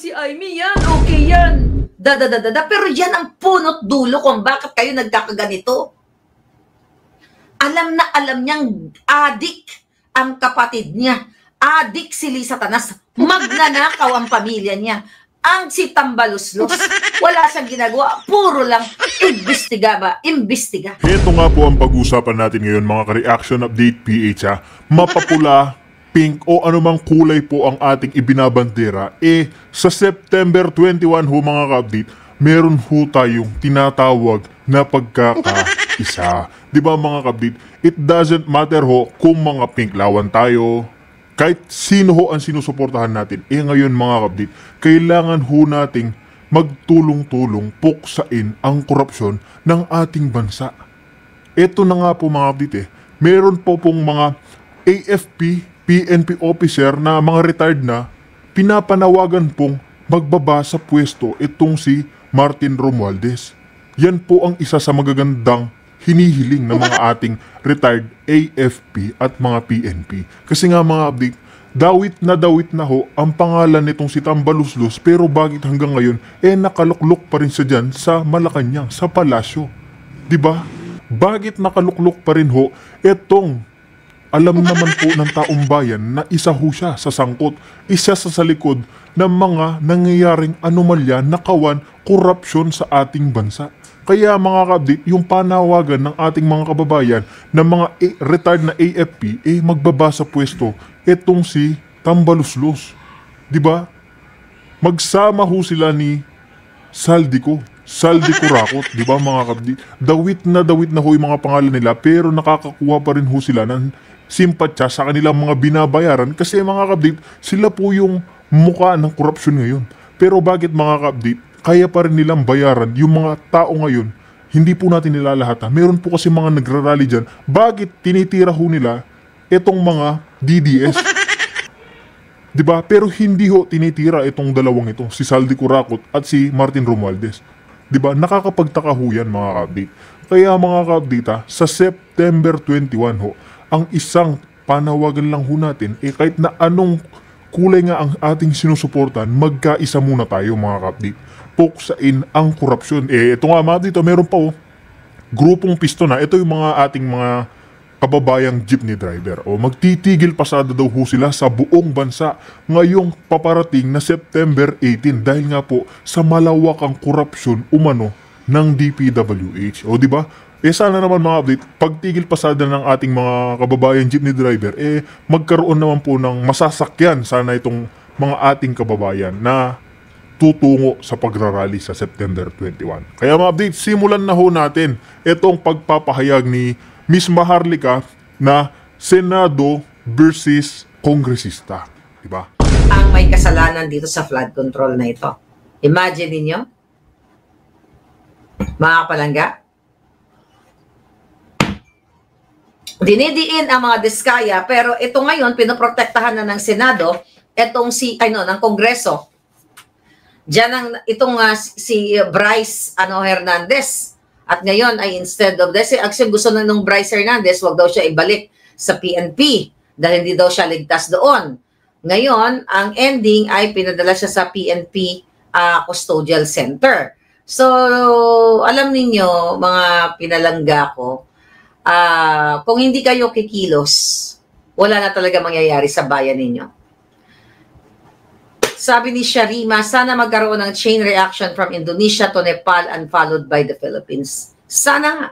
si Amy yan, okay yan. Pero yan ang punot dulo kung bakit kayo nagkakaganito. Alam na alam niyang adik ang kapatid niya. Adik si Lisa Tanas. Magnanakaw ang pamilya niya. Ang si Tambaluslos, wala siyang ginagawa. Puro lang imbestiga. Ito nga po ang pag-usapan natin ngayon mga ka-reaction update PH ha. Mapapula, pink o anumang kulay po ang ating ibinabandera. Sa September 21 ho mga ka-update, meron ho tayong tinatawag na pagkakaisa. Diba mga ka-update? It doesn't matter ho kung mga pink lawan tayo, kahit sino ho ang sinusuportahan natin, ngayon mga kapatid, kailangan ho nating magtulong-tulong puksain ang korupsyon ng ating bansa. Ito na nga po mga kapatid meron po pong mga AFP, PNP officer na mga retired na, pinapanawagan pong magbaba sa pwesto itong si Martin Romualdez. Yan po ang isa sa magagandang hinihiling ng mga ating retired AFP at mga PNP. Kasi nga mga update, dawit na ho ang pangalan nitong si Tambaluslos, pero bakit hanggang ngayon nakaluklok pa rin siya dyan sa Malacanang, sa palasyo. Diba? Bakit nakaluklok pa rin ho etong alam naman po ng taong bayan na isa ho siya sa sangkot, isa sa likod ng mga nangyayaring anomalya na kawan korupsyon sa ating bansa. Kaya mga ka-update, yung panawagan ng ating mga kababayan ng mga retired na AFP, magbaba sa pwesto etong si Tambaluslos. Diba? Magsama ho sila ni Saldico Rakot, diba mga ka-update? Dawit na ho yung mga pangalan nila, pero nakakakuha pa rin ho sila ng simpatya sa kanilang mga binabayaran kasi mga ka-update, sila po yung mukha ng korupsyon ngayon. Pero bakit mga ka-update, kaya pa rin nilang bayaran yung mga tao ngayon? Hindi po natin nilalahata. Meron po kasi mga nagrarally dyan. Bakit tinitira ho nila itong mga DDS? Diba? Pero hindi ho tinitira itong dalawang ito, si Saldico Rakot at si Martin Romualdez. Diba? Nakakapagtaka ho yan mga ka-update. Kaya mga ka-update sa September 21 ho, ang isang panawagan lang ho natin, kahit na anong kulay nga ang ating sinusuportan, magkaisa muna tayo mga ka-update. Puksain ang korupsyon. Ito nga mga dito, meron pa grupong pisto na. Ito yung mga ating mga kababayang jeepney driver. Magtitigil pasada daw ho sila sa buong bansa ngayong paparating na September 18 dahil nga po sa malawakang korupsyon umano ng DPWH. Diba? Sana naman mga update, pagtigil pasada ng ating mga kababayang jeepney driver, magkaroon naman po ng masasakyan sana itong mga ating kababayan na tutungo sa pagrarally sa September 21. Kaya mga update, simulan na ho natin itong pagpapahayag ni Miss Maharlika na Senado versus Kongresista. Diba? Ang may kasalanan dito sa flood control na ito. Imagine ninyo, mga kapalangga, dinidiin ang mga diskaya, pero ito ngayon, pinoprotektahan na ng Senado, itong ng Kongreso. Diyan si Bryce Hernandez. At ngayon ay instead of this, actually gusto na nung Bryce Hernandez, wag daw siya ibalik sa PNP dahil hindi daw siya ligtas doon. Ngayon, ang ending ay pinadala siya sa PNP Custodial Center. So, alam ninyo, mga pinalangga ko, kung hindi kayo kikilos, wala na talaga mangyayari sa bayan ninyo. Sabi ni Sharima, sana magkaroon ng chain reaction from Indonesia to Nepal and followed by the Philippines. Sana nga.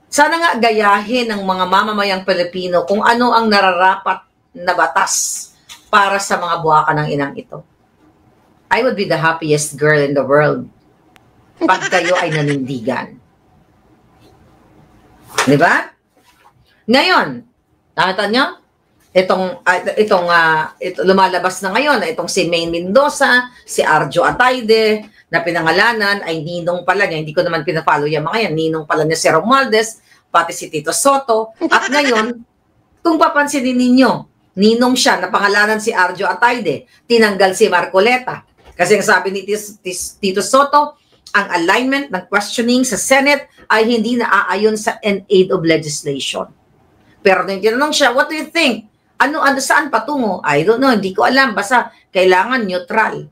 Sana nga gayahin ng mga mamamayang Pilipino kung ano ang nararapat na batas para sa mga buwaka ng inang ito. I would be the happiest girl in the world pag kayo ay nanindigan. Diba? Ngayon, nakita nyo? Itong lumalabas na ngayon na itong si Maine Mendoza, si Arjo Atayde, na pinangalanan ay ninong pala niya. Hindi ko naman pinafollow yung mga yan. Ninong pala niya si Romualdez, pati si Tito Soto. At ngayon, kung papansinin ninyo, ninong siya na pangalanan si Arjo Atayde, tinanggal si Marcoleta. Kasi ang sabi ni Tito Soto, ang alignment ng questioning sa Senate ay hindi naaayon sa aid of legislation. Pero nung tinanong siya, what do you think? Saan patungo? I don't know, hindi ko alam. Basta kailangan neutral.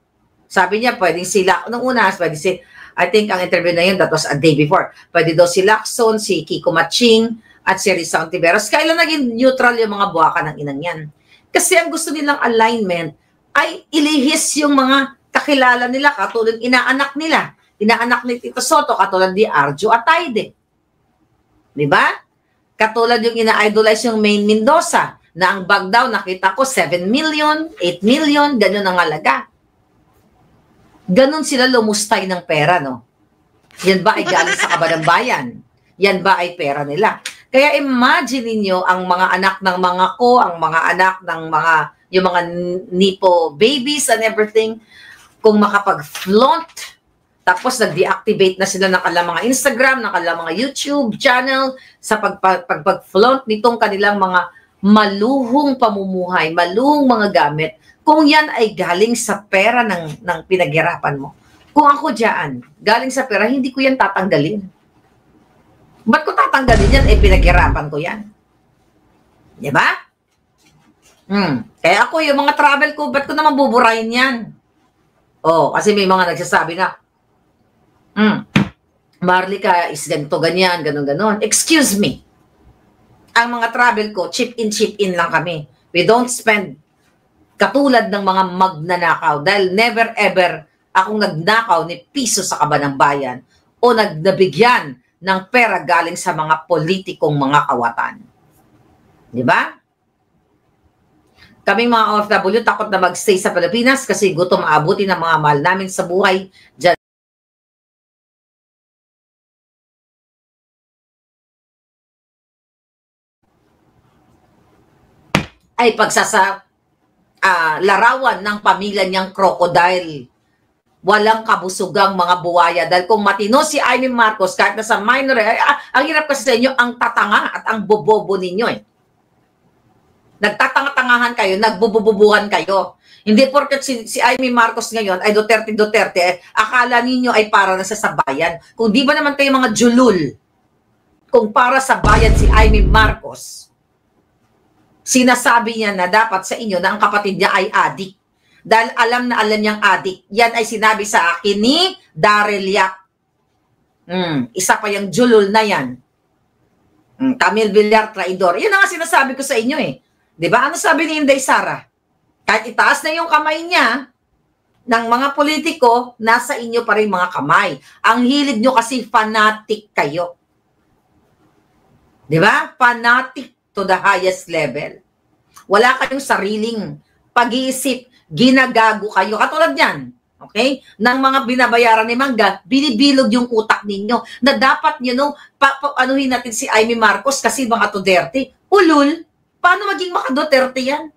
Sabi niya, pwedeng sila, nung una, pwede si, I think ang interview na yun, that was a day before. Pwede daw si Lacson, si Kiko Matching, at si Rizal Tiberos. Kailan naging neutral yung mga buwaka ng inang yan? Kasi ang gusto nilang alignment ay ilihis yung mga kakilala nila, katulad inaanak nila. Inaanak ni Tito Soto, katulad ni Arjo Atayde. Di ba? Katulad yung ina-idolize yung Maine Mendoza, na ang bag daw, nakita ko, 7 million, 8 million, ganun ang halaga. Ganun sila lumustay ng pera, no? Yan ba ay galing sa kaban ng bayan? Yan ba ay pera nila? Kaya imagine niyo ang mga anak ng mga ko, ang mga anak ng mga, yung mga nipo babies and everything, kung makapag-flaunt, tapos nag-deactivate na sila ng kanilang mga Instagram, ng kanilang mga YouTube channel, sa pag-flaunt nitong kanilang mga maluhong pamumuhay, maluhong mga gamit, kung yan ay galing sa pera ng pinaghirapan mo. Kung ako dyan, galing sa pera, hindi ko yan tatanggalin. Ba't ko tatanggalin yan? Eh, pinaghirapan ko yan. Di ba? Kaya ako, yung mga travel ko, ba't ko naman buburahin yan? Oh, kasi may mga nagsasabi na, Marlica is ganito, ganyan, ganon. Excuse me. Ang mga travel ko, chip in lang kami. We don't spend katulad ng mga magnanakaw dahil never ever akong nagnakaw ni piso sa kaban ng bayan o nabigyan ng pera galing sa mga politikong mga kawatan. Di ba? Kaming mga OFW takot na magstay sa Pilipinas kasi gutom maabuti ng mga mahal namin sa buhay dyan. Ay larawan ng pamilya niyang crocodile. Walang kabusugang mga buwaya. Dahil kung matino si Amy Marcos, kahit nasa minor, ang hirap kasi sa inyo, ang tatanga at ang bobobo ninyo eh. Nagtatanga-tangahan kayo, nagbubububuhan kayo. Hindi porket si Amy Marcos ngayon ay Duterte, akala ninyo ay para na sa bayan. Kung di ba naman kayo mga julul, kung para sa bayan si Amy Marcos, sinasabi niya na dapat sa inyo na ang kapatid niya ay adik. Dahil alam na alam niyang adik. Yan ay sinabi sa akin ni Daryl Yap. Isa pa yung julul na yan. Camille Villar, traidor. Yan ang sinasabi ko sa inyo eh. Diba? Ano sabi ni Inday Sara? Kahit itaas na yung kamay niya ng mga politiko, nasa inyo pa rin mga kamay. Ang hilig nyo kasi fanatic kayo. Diba? Fanatic to the highest level. Wala kayong sariling pag-iisip, ginagago kayo. Katulad yan, okay? Ng mga binabayaran ni Mangga, binibilog yung utak ninyo na dapat nyo, anuhin natin si Amy Marcos kasi mga Duterte. Ulul, paano maging maka Duterte yan?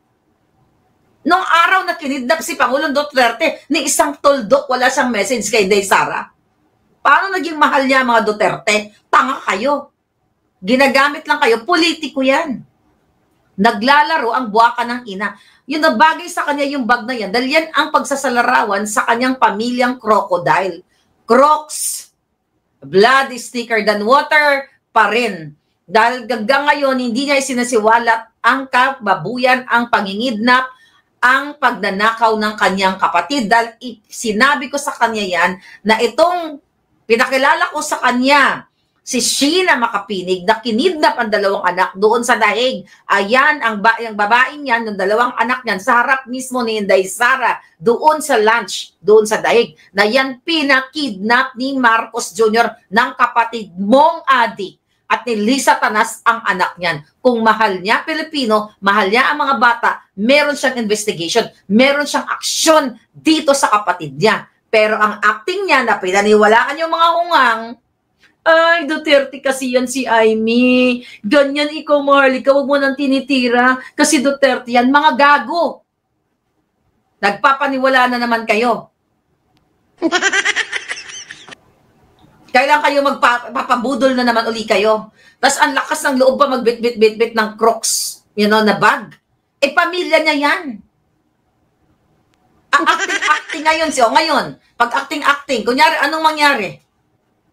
Nung araw na kinidnap si Pangulong Duterte, ni isang tuldok, wala siyang message kay Day Sara. Paano naging mahal niya mga Duterte? Tanga kayo. Ginagamit lang kayo, politiko yan. Naglalaro ang buwaka ng ina. Yun na bagay sa kanya yung bag na yan. Dahil yan ang pagsasalarawan sa kanyang pamilyang crocodile. Crocs, blood is thicker than water pa rin. Dahil hanggang ngayon, hindi niya isinasiwalat ang kababuyan, ang pangingidnap, ang pagnanakaw ng kanyang kapatid. Dahil sinabi ko sa kanya yan na itong pinakilala ko sa kanya, si Sheena Makapinig, na kinidnap ang dalawang anak doon sa Daig. Ayan, ang babaeng yan, ng dalawang anak niyan, sa harap mismo ni Inday Sara, doon sa lunch, doon sa Daig, na yan pinakidnap ni Marcos Jr. ng kapatid mong adik at ni Lisa Tanas ang anak niyan. Kung mahal niya Pilipino, mahal niya ang mga bata, meron siyang investigation, meron siyang aksyon dito sa kapatid niya. Pero ang acting niya na pinaniwalaan yung mga hungang, ay, Duterte kasi yan si Amy. Ganyan ikaw, Marlica, huwag mo nang tinitira. Kasi Duterte yan, mga gago. Nagpapaniwala na naman kayo. Kailan kayo magpapabudol na naman uli kayo. Tapos ang lakas ng loob pa magbit-bit-bit ng Crocs, na bag. Eh, pamilya niya yan. Ang acting-acting ngayon siya. Ngayon, pag acting-acting, kunyari, anong mangyari?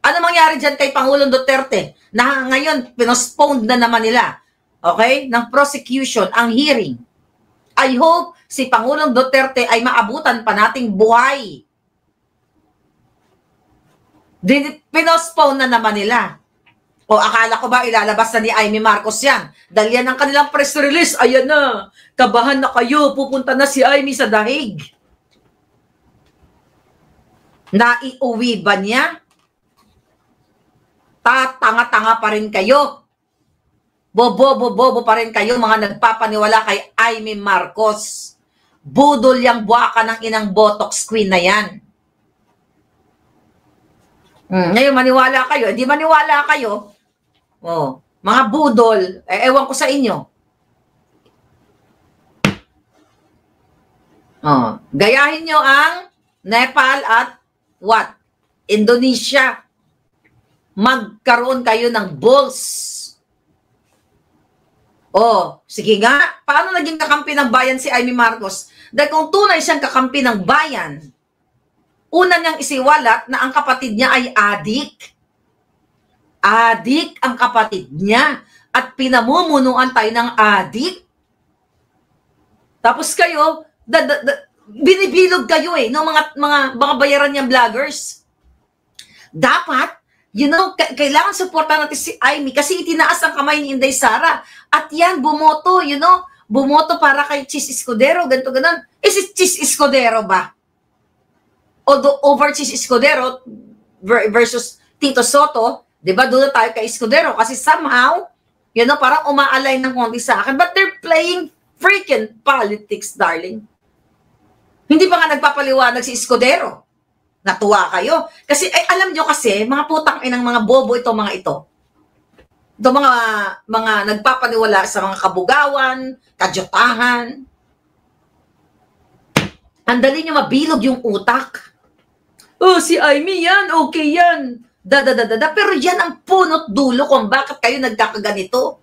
Ano mangyari dyan kay Pangulong Duterte na ngayon pinospone na naman nila, okay, ng prosecution, ang hearing? I hope si Pangulong Duterte ay maabutan pa nating buhay. Pinospone na naman nila. O akala ko ba ilalabas na ni Amy Marcos yan? Dahil yan ang kanilang press release. Ayan na, kabahan na kayo, pupunta na si Amy sa dahig. Naiuwi ba niya? Tatanga-tanga pa rin kayo. Bobo pa rin kayo mga nagpapaniwala kay Amy Marcos. Budol yang buwaka ng inang botox queen na yan. Ngayon maniwala kayo, hindi maniwala kayo. Oh, mga budol, ewan ko sa inyo. Oh, gayahin nyo ang Nepal at what? Indonesia. Magkaroon kayo ng bulls. Oh, sige nga. Paano naging kakampi ng bayan si Amy Marcos? Dahil kung tunay siyang kakampi ng bayan, una niyang isiwalat na ang kapatid niya ay adik. Adik ang kapatid niya. At pinamumunuan tayo ng adik. Tapos kayo, binibilog kayo ng mga bayaran niyang vloggers. Dapat, kailangan supportan natin si Amy kasi itinaas ang kamay ni Inday Sara. At yan, bumoto, bumoto para kay Chis Escudero, ganito, ganon. Si Chis Escudero ba? O over Chis Escudero versus Tito Soto, di ba doon tayo kay Escudero? Kasi somehow, parang umaalay ng konti sa akin. But they're playing freaking politics, darling. Hindi pa nga nagpapaliwanag si Escudero. Natuwa kayo. Kasi, alam nyo kasi, mga putang inang mga bobo ito, mga ito. Ito mga nagpapaniwala sa mga kabugawan, kajotahan. Ang dali nyo mabilog yung utak. Oh, si Amy yan, okay yan. Pero yan ang punot dulo kung bakit kayo nagkakaganito.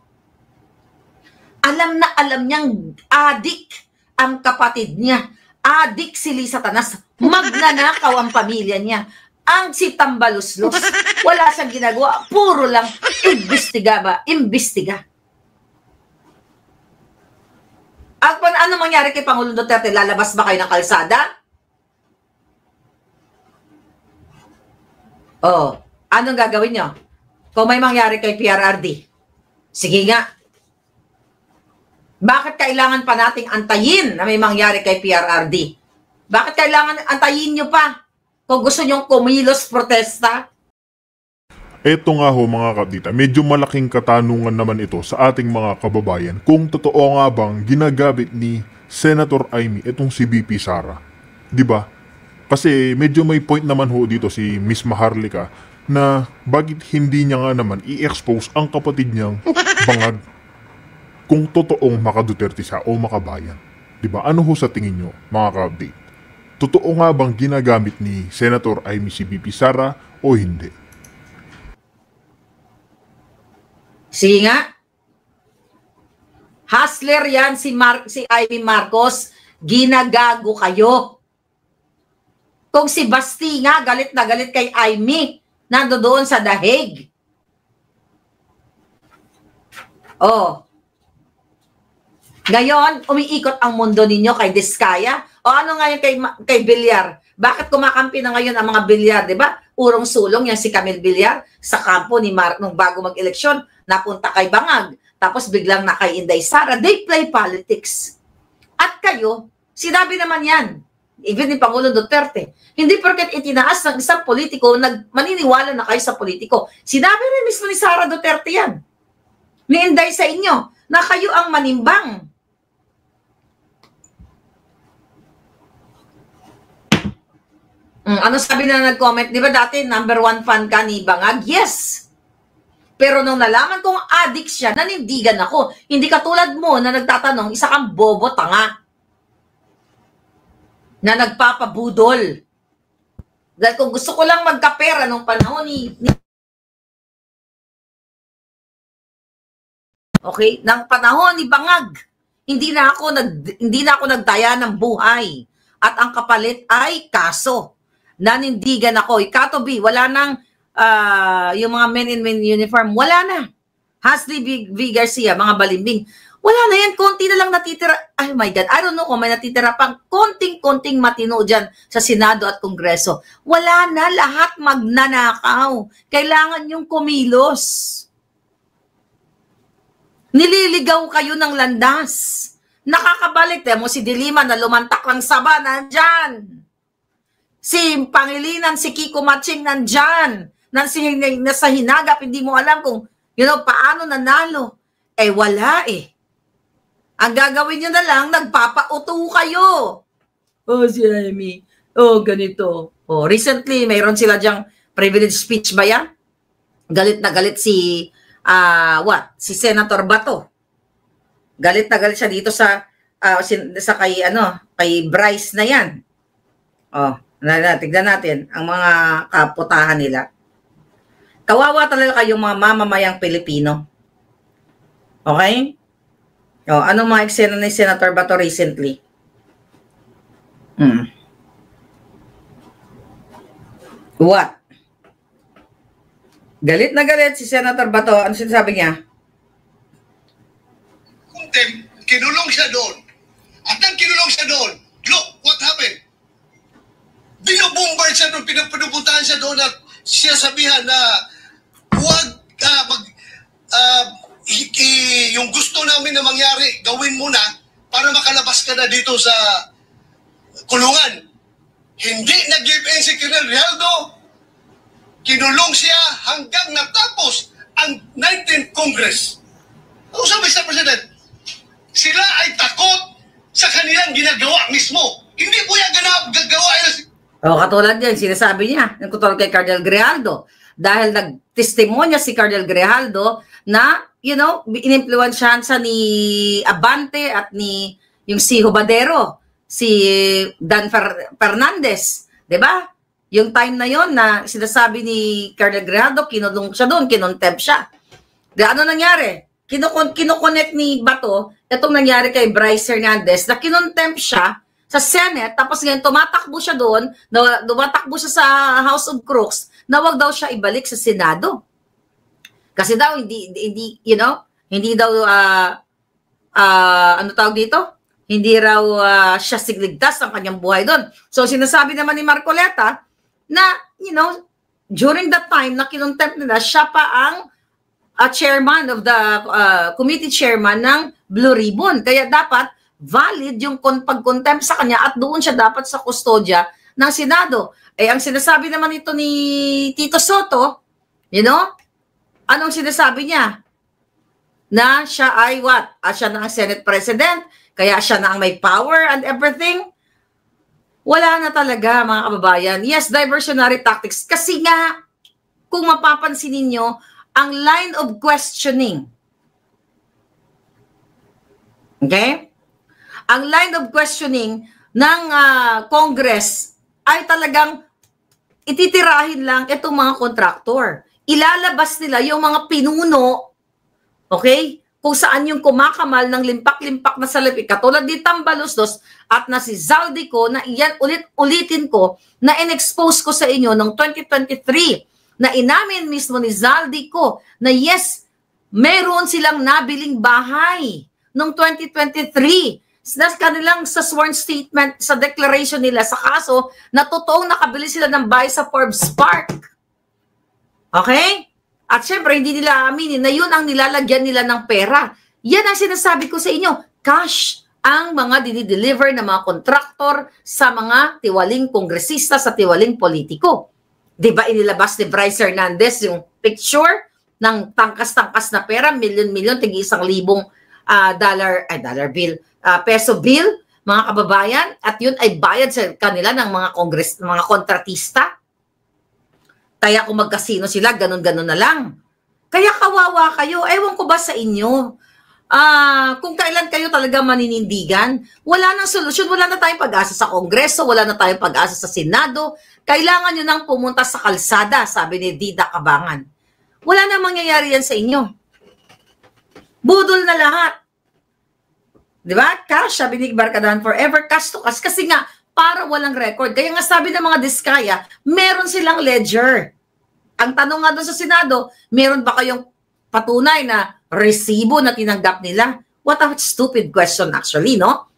Alam na alam niyang adik ang kapatid niya. Adik si Lisa Tanas. Magnanakaw ang pamilya niya. Ang si Tambaluslos. Wala siyang ginagawa. Puro lang imbestiga. At ano mangyari kay Pangulong Duterte? Lalabas ba kayo ng kalsada? Oh, anong gagawin nyo? Kung may mangyari kay PRRD? Sige nga. Bakit kailangan pa nating antayin na may mangyari kay PRRD? Bakit kailangan antayin nyo pa? Kung gusto nyong kumilos protesta? Eto nga ho mga kapdita, medyo malaking katanungan naman ito sa ating mga kababayan kung totoo nga bang ginagamit ni Senator Amy itong si BP Sara. Diba? Kasi medyo may point naman ho dito si Miss Maharlika na bakit hindi niya nga naman i-expose ang kapatid niyang bangag kung totoong maka-Duterte siya o makabayan. Diba? Ano ho sa tingin nyo mga ka-update? Totoo nga bang ginagamit ni Senator Amy si BP Sara o hindi? Sige nga. Hustler yan si Amy Marcos. Ginagago kayo. Kung si Basti nga, galit na galit kay Amy, nandoon sa dahig. Oh. Ngayon, umiikot ang mundo ninyo kay Diskaya. O ano nga yung kay Villar? Bakit kumakampi na ngayon ang mga Villar, di ba? Urong sulong yan si Camille Villar sa kampo ni nung bago mag-eleksyon, napunta kay Bangag, tapos biglang na kay Inday Sara. They play politics. At kayo, sinabi naman yan, even ni Pangulong Duterte, hindi porket itinaas ng isang politiko, maniniwala na kayo sa politiko. Sinabi rin mismo ni Sara Duterte yan. Ni Inday sa inyo, na kayo ang manimbang. Ano sabi na nag-comment? Di ba dati number 1 fan ka ni Bangag? Yes! Pero nung nalaman kong addict siya, nanindigan ako. Hindi katulad mo na nagtatanong, isa kang bobo, tanga. Na nagpapabudol. Dahil kung gusto ko lang magkapera nung panahon okay, ng panahon ni Bangag, hindi na ako nagdaya ng buhay. At ang kapalit ay kaso. Nanindigan ako. Ikatobi, wala nang yung mga men in uniform, wala na. Hasley V. Garcia, mga balimbing. Wala na yan, konti na lang natitira. Oh my God, I don't know kung may natitira pang konting-konting matino dyan sa Senado at Kongreso. Wala na, lahat magnanakaw. Kailangan yung kumilos. Nililigaw kayo ng landas. Nakakabalik. Mo si Dilima na lumantak ng saba, nandyan. Si Pangilinan, si Kiko Matching, nandyan. Nasa hinagap, hindi mo alam kung, paano nanalo. Wala eh. Ang gagawin nyo na lang, nagpapauto kayo. Si Amy. Ganito. Recently, mayroon sila dyang privilege speech ba yan? Galit na galit si, si Senator Bato. Galit na galit siya dito sa kay Bryce na yan. Tignan natin ang mga kaputahan nila. Kawawa talaga kayong mga mamamayang Pilipino. Okay? Anong mga eksena ni Senator Bato recently? What? Galit na galit si Senator Bato. Ano sinasabi niya? Kinulong siya doon. At nang kinulong siya doon, look, what happened? Binubombard siya doon, pinupuntahan siya doon at siya sabihan na huwag yung gusto namin na mangyari, gawin mo na para makalabas ka na dito sa kulungan. Hindi nag-give in si Colonel Rialdo. Kinulong siya hanggang natapos ang 19th Congress. Ano sabi sa President? Sila ay takot sa kanilang ginagawa mismo. Hindi po yan gagawa. Katulad yan, sinasabi niya, yung kutulad kay Cardinal Grijaldo. Dahil nag-testimonya si Cardinal Grijaldo na, in-influensyahan siya ni Abante at ni yung si Hubadero, si Dan Fernandez. Diba? Yung time na yon na sinasabi ni Cardinal Grijaldo, kinulong siya doon, kinontempt siya. Ano nangyari? Kinoconnect ni Bato, itong nangyari kay Bryce Hernandez, na kinontempt siya sa Senate, tapos ngayon tumatakbo siya doon, tumatakbo siya sa House of Crooks, na wag daw siya ibalik sa Senado. Kasi daw, hindi daw, ano tawag dito? Hindi raw siya sigligtas ang kanyang buhay doon. So, sinasabi naman ni Marcoleta na, during that time na kinontempt nila, siya pa ang chairman of the committee chairman ng Blue Ribbon. Kaya dapat valid yung pag-contempt sa kanya at doon siya dapat sa kustodya ng Senado. Ang sinasabi naman ito ni Tito Soto, anong sinasabi niya? Na siya ay what? Siya na ang Senate President, kaya siya na ang may power and everything. Wala na talaga, mga kababayan. Yes, diversionary tactics. Kasi nga, kung mapapansin ninyo, ang line of questioning. Okay? Ang line of questioning ng Congress ay talagang ititirahin lang itong mga kontraktor. Ilalabas nila yung mga pinuno, okay? Kung saan yung kumakamal ng limpak-limpak na salapi, katulad ni Tambalusdos at na si Zaldico, na iyan ulitin ko, na in-expose ko sa inyo noong 2023, na inamin mismo ni Zaldico na yes, meron silang nabiling bahay noong 2023. Kanilang sa sworn statement, sa declaration nila sa kaso, na totoong nakabili sila ng bahay sa Forbes Park. Okay? At syempre, hindi nila aminin na yun ang nilalagyan nila ng pera. Yan ang sinasabi ko sa inyo. Cash ang mga dinideliver ng mga kontraktor sa mga tiwaling kongresista, sa tiwaling politiko. Diba inilabas ni Bryce Hernandez yung picture ng tangkas-tangkas na pera, milyon-milyon, tigi 1,000 peso bill, mga kababayan, at yun ay bayad sa kanila ng mga kontratista. Kaya kung magkasino sila, ganun-ganun na lang. Kaya kawawa kayo. Ewan ko ba sa inyo? Kung kailan kayo talaga maninindigan, wala nang solusyon, wala na tayong pag-asa sa Kongreso, wala na tayong pag-asa sa Senado. Kailangan nyo nang pumunta sa kalsada, sabi ni Dida Cabangan. Wala na mangyayari yan sa inyo. Budol na lahat. Diba? Cash, sabi ni Barkadahan, forever cash to cash. Kasi nga, para walang record. Kaya nga sabi ng mga diskaya, meron silang ledger. Ang tanong nga doon sa Senado, meron ba kayong patunay na resibo na tinanggap nila? What a stupid question actually, no?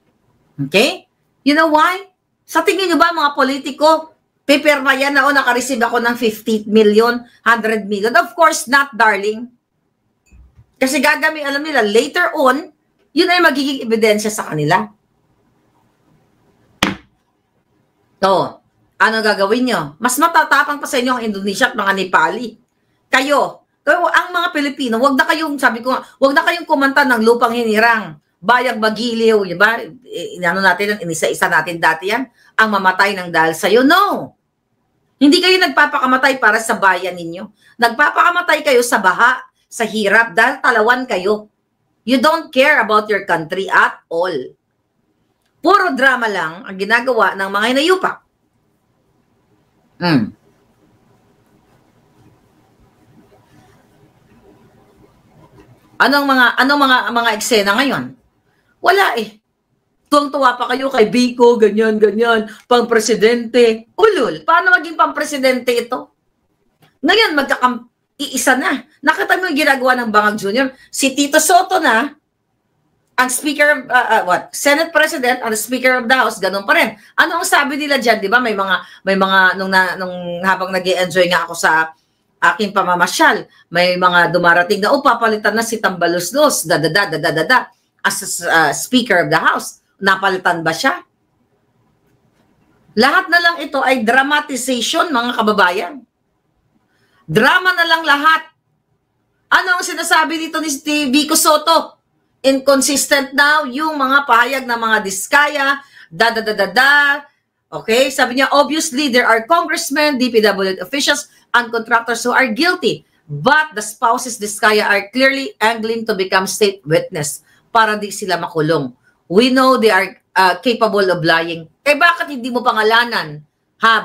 Okay? You know why? Sa tingin nyo ba mga politiko, pipirma yan na nakareceive ako ng 50 million, 100 million? Of course not, darling. Kasi alam nila, later on, yun ay magiging ebidensya sa kanila. So, ano gagawin nyo? Mas matatapang pa sa inyo ang Indonesia at mga Nepali. Kayo, ang mga Pilipino, wag na kayong, sabi ko nga, wag na kayong kumanta ng lupang hinirang, bayag magiliw, di ba? Inano natin, inisa-isa natin dati yan, ang mamatay ng dahil sa'yo. No! Hindi kayo nagpapakamatay para sa bayan ninyo. Nagpapakamatay kayo sa baha, sa hirap, dahil talawan kayo. You don't care about your country at all. Puro drama lang ang ginagawa ng mga hinayupak. Anong mga eksena ngayon? Wala eh. Tuwang-tuwa pa kayo kay Vico, ganyan, pang-presidente. Ulul, paano maging pang-presidente ito? Ngayon, iisa na. Nakita mo yung ginagawa ng Bangag Jr.? Si Tito Soto na, ang Speaker, Senate President, ang Speaker of the House, ganun pa rin. Ano ang sabi nila dyan, di ba? May mga, nung habang nag-i-enjoy nga ako sa aking pamamasyal, may mga dumarating na, papalitan na si Tambaluslos, as Speaker of the House. Napalitan ba siya? Lahat na lang ito ay dramatization, mga kababayan. Drama na lang lahat. Ano ang sinasabi dito ni Vico Soto? Inconsistent daw yung mga pahayag ng mga diskaya, Okay, sabi niya, obviously, there are congressmen, DPWH officials, and contractors who are guilty. But the spouses diskaya are clearly angling to become state witness para di sila makulong. We know they are capable of lying. Bakit hindi mo pangalanan,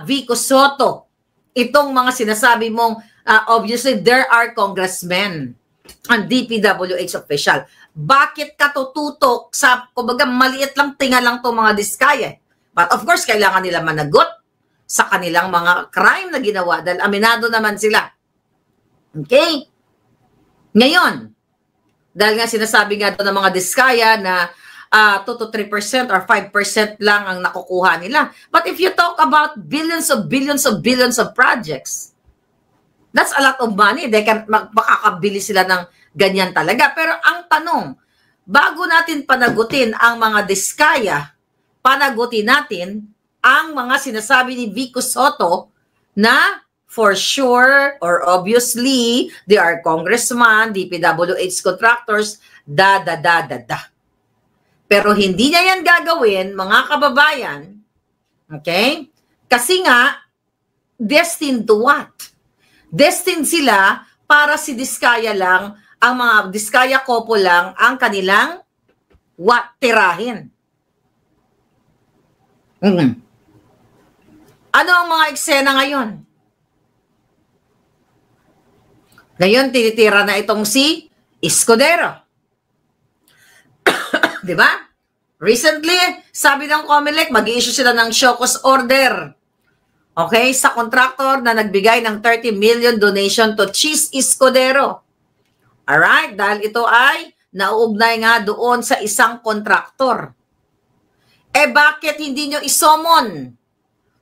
Vico Soto? Itong mga sinasabi mong, obviously, there are congressmen and DPWH official. Bakit ka tututok sa, kumbaga, maliit lang, tinga lang itong mga diskaya? But of course, kailangan nila managot sa kanilang mga crime na ginawa dahil aminado naman sila. Okay? Ngayon, dahil nga sinasabi nga doon ng mga diskaya na 2 to 3% or 5% lang ang nakukuha nila. But if you talk about billions of projects, that's a lot of money. They can, makakabili sila ng ganyan talaga. Pero ang tanong, bago natin panagutin ang mga diskaya, panagutin natin ang mga sinasabi ni Vico Soto na for sure or obviously they are congressman, DPWH contractors, Pero hindi niya yan gagawin, mga kababayan, okay? Kasi nga, destined to what? Destined sila para si diskaya lang, ang mga diskaya kopo lang ang kanilang tirahin. Ano ang mga eksena ngayon? Ngayon, tinitira na itong si Escudero. Di ba? Recently, sabi ng COMELEC, mag-i-issue sila ng show cause order. Okay? Sa contractor na nagbigay ng 30 million donation to Cheese Escudero. Alright? Dahil ito ay nauugnay nga doon sa isang contractor. Bakit hindi nyo isomon?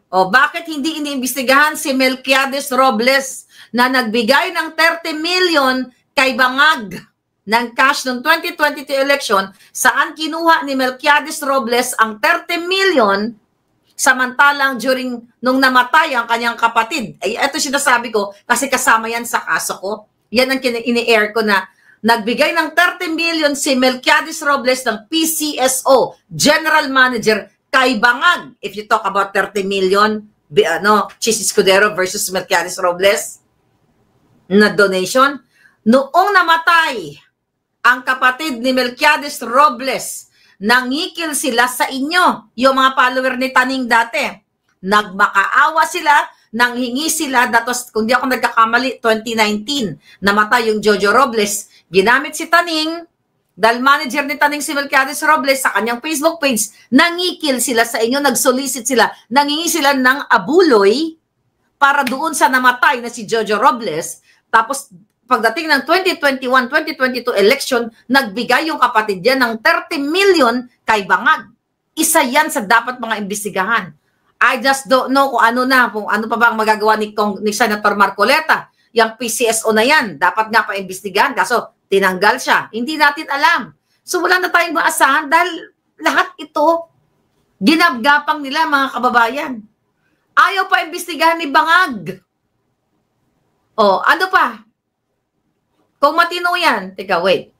O bakit hindi iniimbestigahan si Melquiades Robles na nagbigay ng 30 million kay Bangag ng cash ng 2022 election, saan kinuha ni Melquiades Robles ang 30 million samantalang nung namatay ang kanyang kapatid. Ito sinasabi ko kasi kasama yan sa kaso ko. Yan ang ini-air ko na nagbigay ng 30 million si Melquiades Robles ng PCSO, General Manager, kay Bangag. If you talk about 30 million, Cheese Escudero versus Melquiades Robles na donation, noong namatay ang kapatid ni Melquiades Robles, nangikil sila sa inyo, yung mga follower ni Taning dati. Nagmakaawa sila, nanghingi sila, kung di ako nagkakamali, 2019, namatay yung Jojo Robles. Ginamit si Taning, dahil manager ni Taning si Melquiades Robles sa kanyang Facebook page, nangikil sila sa inyo, nag-solicit sila, nangingi sila ng abuloy para doon sa namatay na si Jojo Robles. Tapos pagdating ng 2021-2022 election, nagbigay yung kapatid niya ng 30 million kay Bangag. Isa yan sa dapat mga imbestigahan. I just don't know kung ano pa ba ang magagawa ni Senator Marcoleta. Yung PCSO na yan, dapat nga pa-imbestigahan, kaso tinanggal siya. Hindi natin alam. So wala na tayong maasahan dahil lahat ito, ginabgapang nila mga kababayan. Ayaw pa imbestigahan ni Bangag. O, ano pa? Kung matino yan, teka, wait.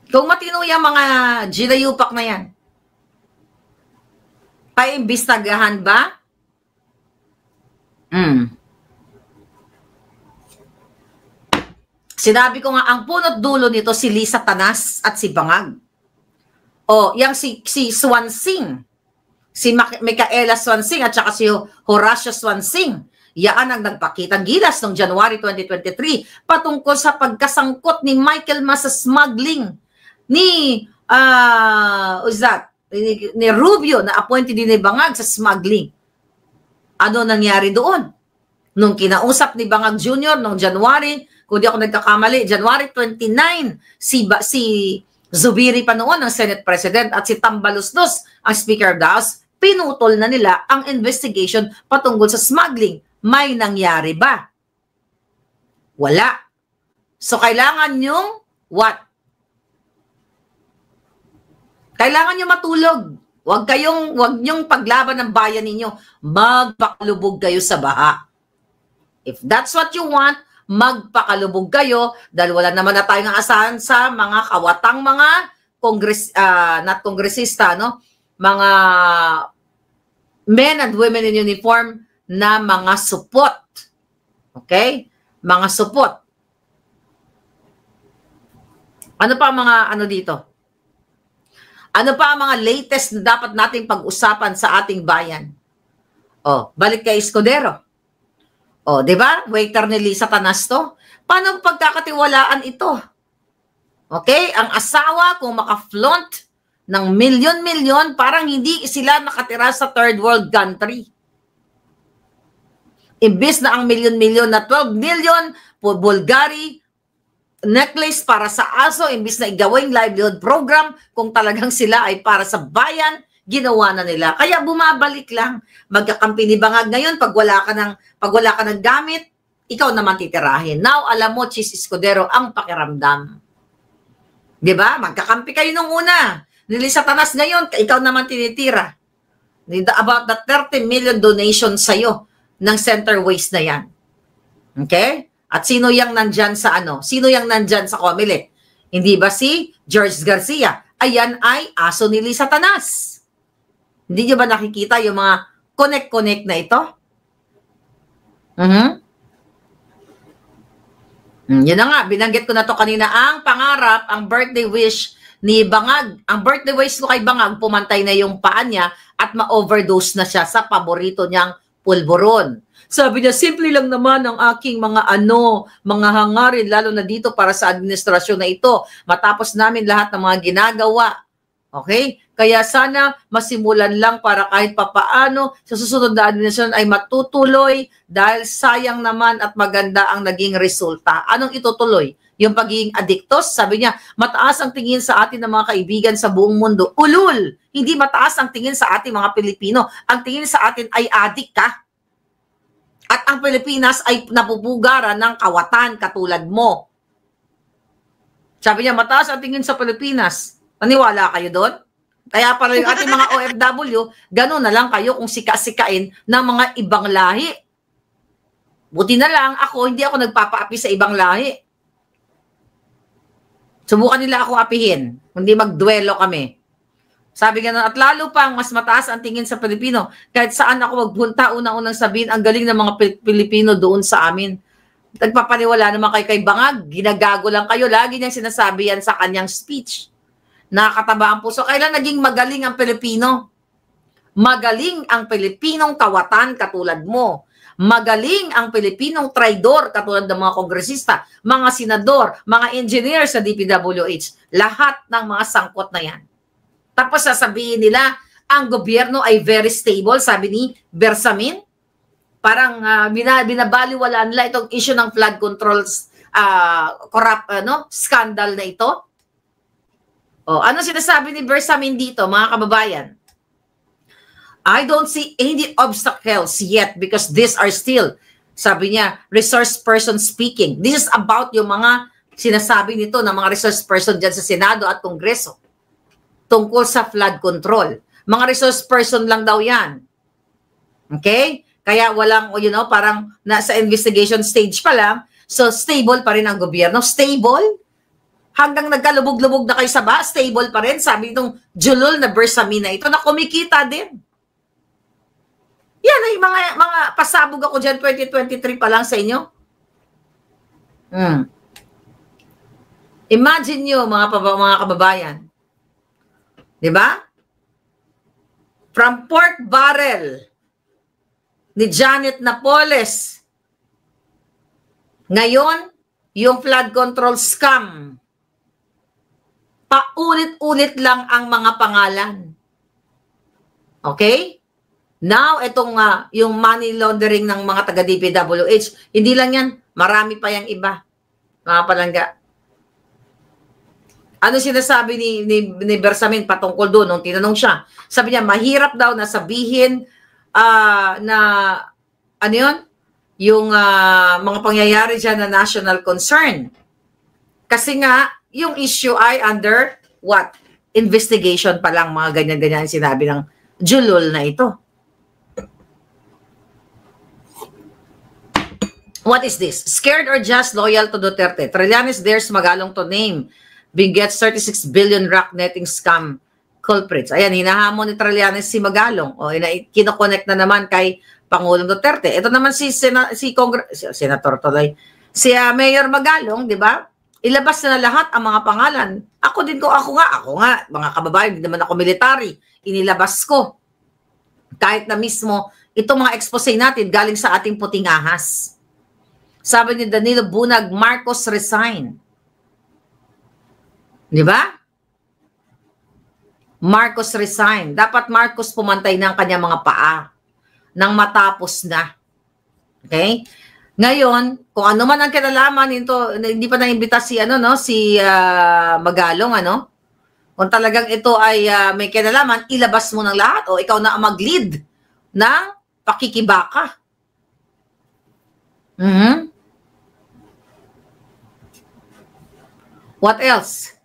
Kung matino yan, mga ginayupak na yan, paimbestagahan ba? Sinabi ko nga, ang punot dulo nito si Lisa Tanas at si Bangag. O, yang si Swansing, si Micaela Swansing at saka si Horacio Swansing, yaan ang nagpakitang gilas noong January 2023 patungkol sa pagkasangkot ni Michael Mas sa smuggling ni ni Rubio na appointee din ni Bangag sa smuggling. Ano nangyari doon? Nung kinausap ni Bangag Jr. noong January, kung di ako nagkakamali, January 29, si Zubiri pa noon ang Senate President at si Tambaluslos ang Speaker of the House, pinutol na nila ang investigation patungkol sa smuggling. May nangyari ba? Wala. So, kailangan nyong what? Kailangan nyo matulog. Huwag nyong paglaban ng bayan ninyo. Magpakalubog kayo sa baha. If that's what you want, magpakalubog kayo dahil wala naman na tayong asahan sa mga kawatang mga not kongresista, no? Mga men and women in uniform na mga supot. Okay? Mga supot. Ano pa ang mga ano dito? Ano pa ang mga latest na dapat nating pag-usapan sa ating bayan? Oh, balik kay Escudero. Oh, 'di ba? Waiter ni Lisa Tanas to. Paano pagkakatiwalaan ito? Okay? Ang asawa kung maka-flaunt ng milyon-milyon, parang hindi sila nakatira sa third world country. Imbis na ang milyon-milyon na 12 million po Bulgari necklace para sa aso, imbis na igawing livelihood program, kung talagang sila ay para sa bayan, ginawa na nila. Kaya bumabalik lang. Magkakampi ni Bangag ngayon, pag wala ka ng gamit, ikaw naman titirahin. Now, alam mo, Chis Escudero, ang pakiramdam. Diba? Magkakampi kayo nung una. Nili sa Tanas ngayon, ikaw naman tinitira. About the 30 million donation sa'yo ng center waste na yan. Okay? At sino yang nandyan sa ano? Sino yang nandyan sa Comelec? Hindi ba si George Garcia? Ayan ay aso ni Lisa Tanas. Hindi nyo ba nakikita yung mga connect-connect na ito? Yun na nga, binanggit ko na to kanina. Ang pangarap, ang birthday wish ni Bangag. Ang birthday wish ko kay Bangag, pumantay na yung paa niya at ma-overdose na siya sa paborito niyang pulburon. Sabi niya, simple lang naman ang aking mga hangarin, lalo na dito para sa administrasyon na ito. Matapos namin lahat ng mga ginagawa. Okay? Kaya sana masimulan lang para kahit papaano sa susunod na administrasyon ay matutuloy dahil sayang naman at maganda ang naging resulta. Anong itutuloy? Yung pagiging adiktos? Sabi niya, mataas ang tingin sa atin ng mga kaibigan sa buong mundo. Ulul! Hindi mataas ang tingin sa ating mga Pilipino. Ang tingin sa atin ay adik ka. At ang Pilipinas ay napupugaran ng kawatan katulad mo. Sabi niya, mataas ang tingin sa Pilipinas. Naniwala kayo doon? Kaya pala yung ating mga OFW, gano'n na lang kayo kung sika-sikain ng mga ibang lahi. Buti na lang ako, hindi ako nagpapaapi sa ibang lahi. Subukan nila ako apihin. Hindi magduelo kami. Sabi nga, at lalo pang mas mataas ang tingin sa Pilipino. Kahit saan ako magpunta, unang-unang sabihin, ang galing ng mga Pilipino doon sa amin. Nagpapaniwala naman kayo kay Bangag, ginagago lang kayo. Lagi niyang sinasabi yan sa kanyang speech. Nakakataba ang puso. Kailan naging magaling ang Pilipino? Magaling ang Pilipinong kawatan katulad mo. Magaling ang Pilipinong traidor katulad ng mga kongresista, mga senador, mga engineer sa DPWH. Lahat ng mga sangkot na yan. Tapos sasabihin nila, ang gobyerno ay very stable, sabi ni Bersamin. parang binabaliwalaan nila itong issue ng flood controls scandal na ito. Ano sinasabi ni Bersamin dito, mga kababayan? I don't see any obstacles yet because these are still, sabi niya, resource person speaking. This is about yung mga sinasabi nito ng mga resource person dyan sa Senado at Kongreso tungkol sa flood control. Mga resource person lang daw yan. Okay? Kaya walang, parang nasa investigation stage pa lang, so stable pa rin ang gobyerno. Stable? Hanggang nagkalubog-lubog na kayo sa ba, stable pa rin. Sabi itong Julul na Bersamin na ito na kumikita din. Yan ay mga pasabog ako dyan 2023 pa lang sa inyo. Imagine nyo mga kababayan. Diba? From pork barrel ni Janet Napoles. Ngayon, yung flood control scam. Paulit-ulit lang ang mga pangalan. Okay? Now, itong yung money laundering ng mga taga-DPWH, hindi lang yan, marami pa yung iba. Mga palangga. Ano sinasabi ni Bersamin patungkol doon nung tinanong siya? Sabi niya, mahirap daw na sabihin na, ano yun? Yung mga pangyayari dyan na national concern. Kasi nga, yung issue ay under what? Investigation pa lang, mga ganyan-ganyan sinabi ng Julul na ito. What is this? Scared or just loyal to Duterte? Trillanes dares Magalong to name begets 36 billion rock netting scam culprits. Ayan, hinahamon ni Trillanes si Magalong. Kinoconnect na naman kay Pangulong Duterte. Ito naman Senator Tuloy. Si Mayor Magalong, di ba? Ilabas na lahat ang mga pangalan. Ako nga, mga kababayan, hindi naman ako military. Inilabas ko. Kahit na mismo, itong mga expose natin galing sa ating puting ahas. Sabi ni Danilo Bunag, Marcos resign. Di ba? Marcos resign. Dapat Marcos pumantay ng kanyang mga paa nang matapos na. Okay? Ngayon, kung ano man ang kinalaman nito, hindi pa naimbita si Magalong, kung talagang ito ay may kinalaman, ilabas mo ng lahat o ikaw na ang mag-lead ng pakikibaka. What else?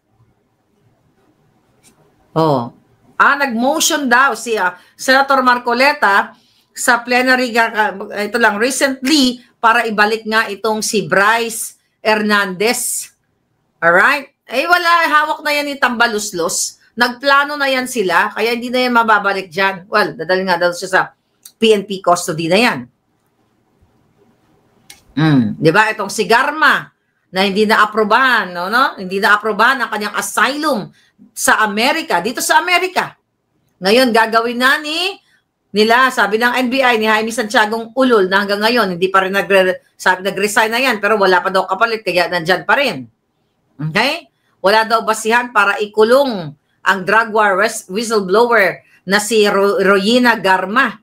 Nag-motion daw si Senator Marcoleta sa plenary ito lang recently para ibalik nga itong si Bryce Hernandez. Alright? Wala, hawak na yan ni Tambaluslos. Nagplano na yan sila, kaya hindi na yan mababalik dyan. Well, dadali nga daw siya sa PNP custody na yan. Di ba? Itong si Garma na hindi na-aprobahan, Hindi na-aprobahan ang kanyang asylum sa Amerika, dito sa Amerika. Ngayon, gagawin na nila, sabi ng NBI, ni Jaime Santiago Ulol, na hanggang ngayon, hindi pa rin nag-resign na yan, pero wala pa daw kapalit, kaya nandyan pa rin. Okay? Wala daw basihan para ikulong ang drug war whistleblower na si Royina Garma.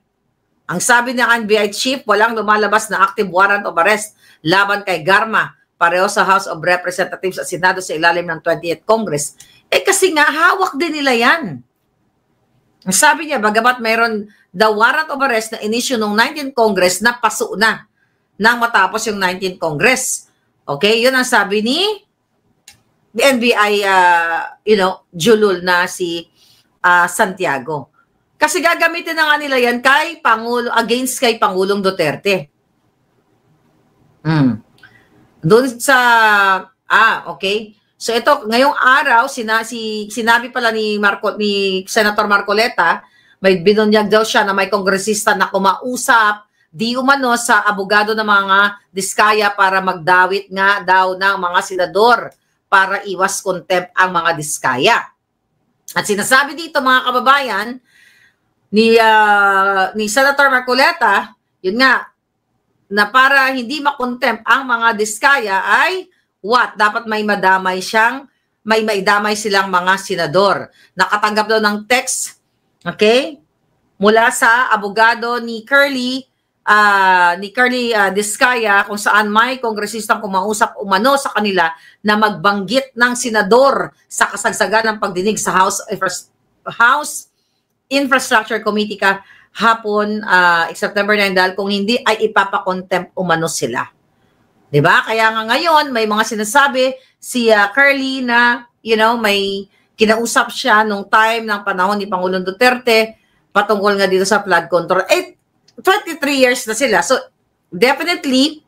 Ang sabi ng NBI chief, walang lumalabas na active warrant of arrest laban kay Garma, pareho sa House of Representatives at Senado sa ilalim ng 20th Congress. Kasi nga, hawak din nila yan. Sabi niya, bagamat mayroon the warrant of arrest na inisyu ng 19th Congress na paso na nang matapos yung 19th Congress. Okay, yun ang sabi ni NBI, Julul na si Santiago. Kasi gagamitin na nga nila yan against kay Pangulong Duterte. Doon sa, okay. So ito, ngayong araw, sinabi pala ni Senator Marcoleta, may binunyag daw siya na may kongresista na kumausap, di umano sa abogado ng mga diskaya para magdawit nga daw ng mga senador para iwas contempt ang mga diskaya. At sinasabi dito, mga kababayan, ni Senator Marcoleta, yun nga, na para hindi makontempt ang mga diskaya ay dapat may madamay silang mga senador. Nakatanggap daw ng text, okay, mula sa abogado ni Curly ni Carly Diskaya kung saan may kongresistang kumausap umano sa kanila na magbanggit ng senador sa kasagsagan ng pagdinig sa House Infrastructure Committee hapon September 9 dahil kung hindi ay ipapakontempt umano sila. 'Di ba? Kaya nga ngayon may mga sinasabi si Carly na may kinausap siya nung time ng panahon ni Pangulong Duterte patungkol nga dito sa flood control. 23 years na sila. So, definitely,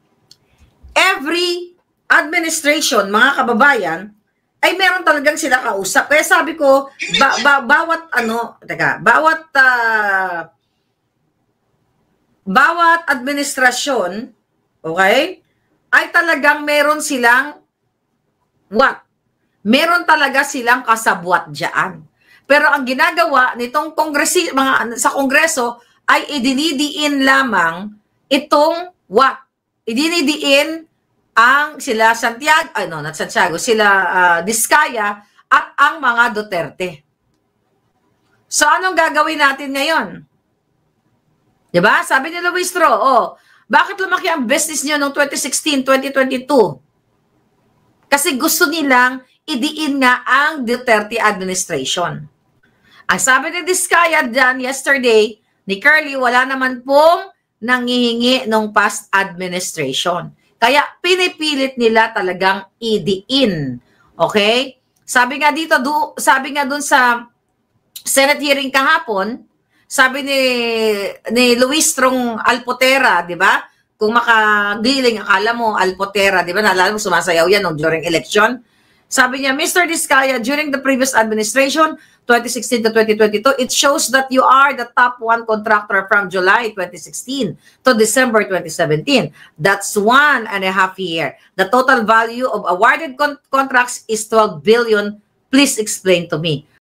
every administration, mga kababayan, ay meron talagang sila kausap. Kaya sabi ko, bawat administrasyon, okay, ay talagang meron silang meron talaga silang kasabwat dyan. Pero ang ginagawa nitong sa Kongreso ay idinidiin lamang itong idinidiin ang sila sila Diskaya at ang mga Duterte. So anong gagawin natin ngayon? 'Di ba? Sabi ni Luis Tro, bakit lumaki ang business niyo noong 2016, 2022? Kasi gusto nilang idiin nga ang Duterte administration. Ang sabi ni Diskaya dyan yesterday, ni Carly, wala naman pong nangihingi ng past administration. Kaya pinipilit nila talagang idiin. Okay? Sabi nga dun sa Senate hearing kahapon, sabi ni Luis Trong Alpotera, di ba? Kung makagiling, akala mo Alpotera, di ba? Naalala mo, sumasayaw yan during election. Sabi niya, Mr. Diskaya, during the previous administration, 2016 to 2022, it shows that you are the top one contractor from July 2016 to December 2017. That's 1.5 years. The total value of awarded contracts is 12 billion. Please explain to me.